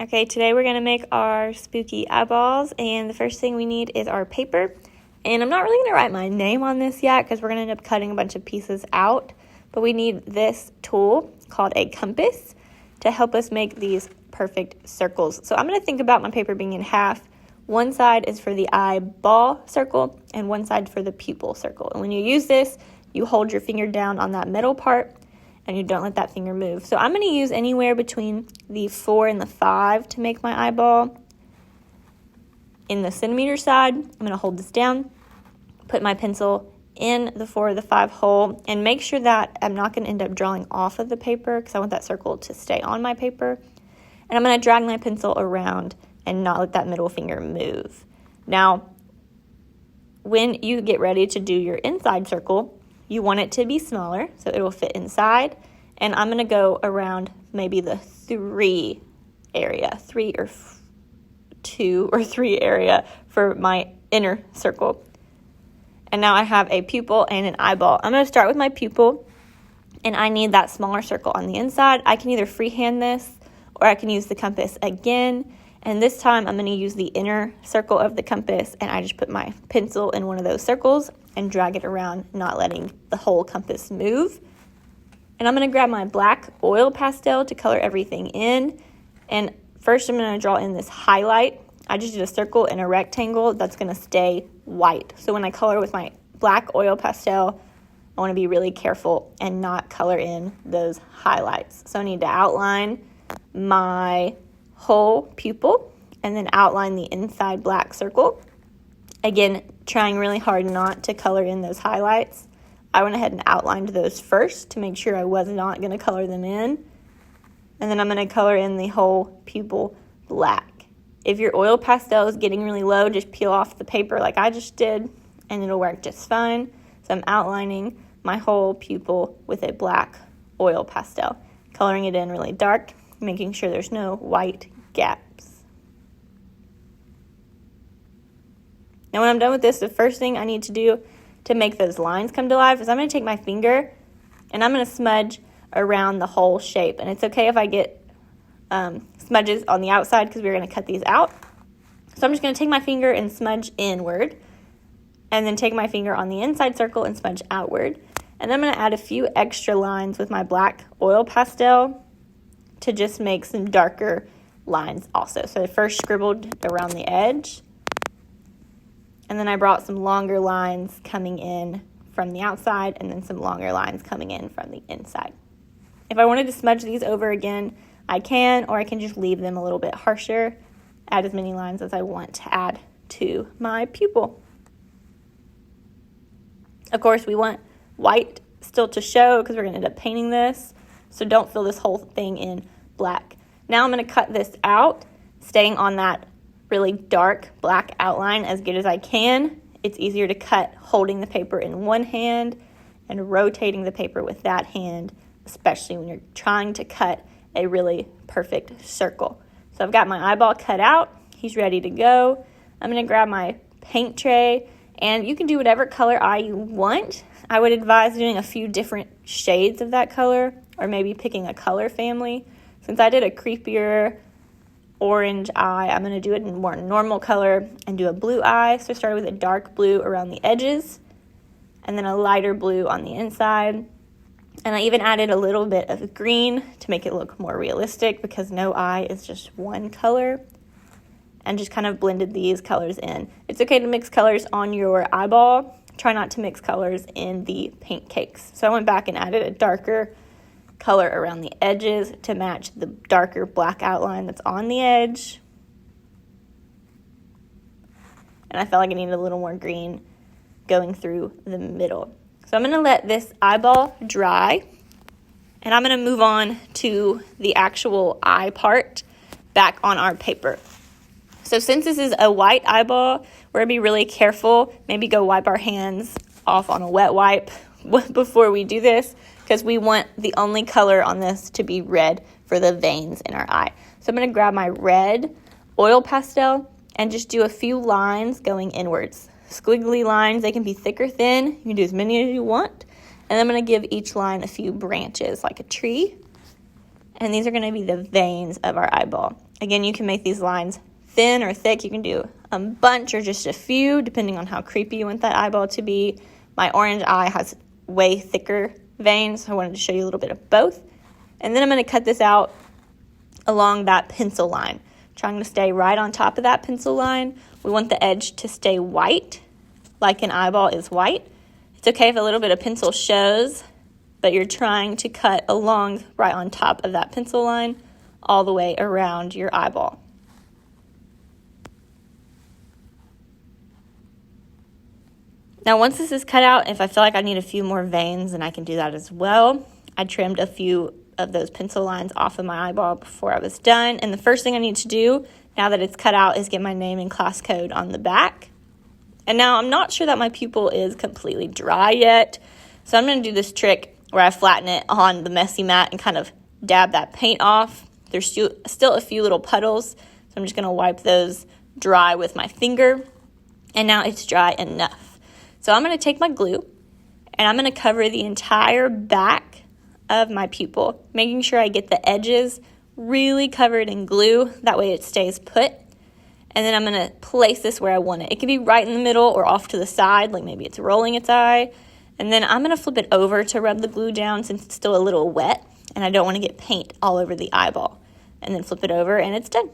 Okay, today we're going to make our spooky eyeballs, and the first thing we need is our paper. And I'm not really going to write my name on this yet because we're going to end up cutting a bunch of pieces out, but we need this tool called a compass to help us make these perfect circles. So I'm going to think about my paper being in half. One side is for the eyeball circle and one side for the pupil circle. And when you use this, you hold your finger down on that middle part and you don't let that finger move. So I'm going to use anywhere between the 4 and the 5 to make my eyeball. In the centimeter side, I'm going to hold this down, put my pencil in the 4 or the 5 hole, and make sure that I'm not going to end up drawing off of the paper because I want that circle to stay on my paper. And I'm going to drag my pencil around and not let that middle finger move. Now, when you get ready to do your inside circle, you want it to be smaller so it will fit inside. And I'm going to go around maybe the 3 area, 3 or 2 or 3 area for my inner circle. And now I have a pupil and an eyeball. I'm going to start with my pupil, and I need that smaller circle on the inside. I can either freehand this or I can use the compass again. And this time I'm going to use the inner circle of the compass, and I just put my pencil in one of those circles and drag it around, not letting the whole compass move. And I'm going to grab my black oil pastel to color everything in. And first I'm going to draw in this highlight. I just did a circle and a rectangle that's going to stay white. So when I color with my black oil pastel, I want to be really careful and not color in those highlights. So I need to outline my whole pupil and then outline the inside black circle. Again, trying really hard not to color in those highlights. I went ahead and outlined those first to make sure I was not going to color them in. And then I'm going to color in the whole pupil black. If your oil pastel is getting really low, just peel off the paper like I just did, and it'll work just fine. So I'm outlining my whole pupil with a black oil pastel, coloring it in really dark, making sure there's no white gaps. Now when I'm done with this, the first thing I need to do to make those lines come to life is I'm going to take my finger and I'm going to smudge around the whole shape. And it's okay if I get smudges on the outside because we're going to cut these out. So I'm just going to take my finger and smudge inward, and then take my finger on the inside circle and smudge outward. And then I'm going to add a few extra lines with my black oil pastel to just make some darker lines also. So I first scribbled around the edge, and then I brought some longer lines coming in from the outside, and then some longer lines coming in from the inside. If I wanted to smudge these over again, I can, or I can just leave them a little bit harsher, add as many lines as I want to add to my pupil. Of course, we want white still to show because we're going to end up painting this, so don't fill this whole thing in black. Now I'm going to cut this out, staying on that really dark black outline as good as I can. It's easier to cut holding the paper in one hand and rotating the paper with that hand, especially when you're trying to cut a really perfect circle. So I've got my eyeball cut out. He's ready to go. I'm going to grab my paint tray, and you can do whatever color eye you want. I would advise doing a few different shades of that color, or maybe picking a color family. Since I did a creepier orange eye, I'm going to do it in more normal color and do a blue eye. So I started with a dark blue around the edges and then a lighter blue on the inside. And I even added a little bit of green to make it look more realistic because no eye is just one color, and just kind of blended these colors in. It's okay to mix colors on your eyeball. Try not to mix colors in the paint cakes. So I went back and added a darker color around the edges to match the darker black outline that's on the edge. And I felt like I needed a little more green going through the middle. So I'm going to let this eyeball dry, and I'm going to move on to the actual eye part back on our paper. So since this is a white eyeball, we're going to be really careful. Maybe go wipe our hands off on a wet wipe before we do this, because we want the only color on this to be red for the veins in our eye. So I'm going to grab my red oil pastel and just do a few lines going inwards. Squiggly lines, they can be thick or thin. You can do as many as you want. And I'm going to give each line a few branches like a tree. And these are going to be the veins of our eyeball. Again, you can make these lines thin or thick. You can do a bunch or just a few, depending on how creepy you want that eyeball to be. My orange eye has way thicker veins, so I wanted to show you a little bit of both. And then I'm going to cut this out along that pencil line, trying to stay right on top of that pencil line. We want the edge to stay white, like an eyeball is white. It's okay if a little bit of pencil shows, but you're trying to cut along right on top of that pencil line all the way around your eyeball. Now, once this is cut out, if I feel like I need a few more veins, then I can do that as well. I trimmed a few of those pencil lines off of my eyeball before I was done. And the first thing I need to do, now that it's cut out, is get my name and class code on the back. And now I'm not sure that my pupil is completely dry yet, so I'm going to do this trick where I flatten it on the messy mat and kind of dab that paint off. There's still a few little puddles, so I'm just going to wipe those dry with my finger. And now it's dry enough. So I'm going to take my glue, and I'm going to cover the entire back of my pupil, making sure I get the edges really covered in glue. That way it stays put. And then I'm going to place this where I want it. It can be right in the middle or off to the side, like maybe it's rolling its eye. And then I'm going to flip it over to rub the glue down since it's still a little wet, and I don't want to get paint all over the eyeball. And then flip it over, and it's done.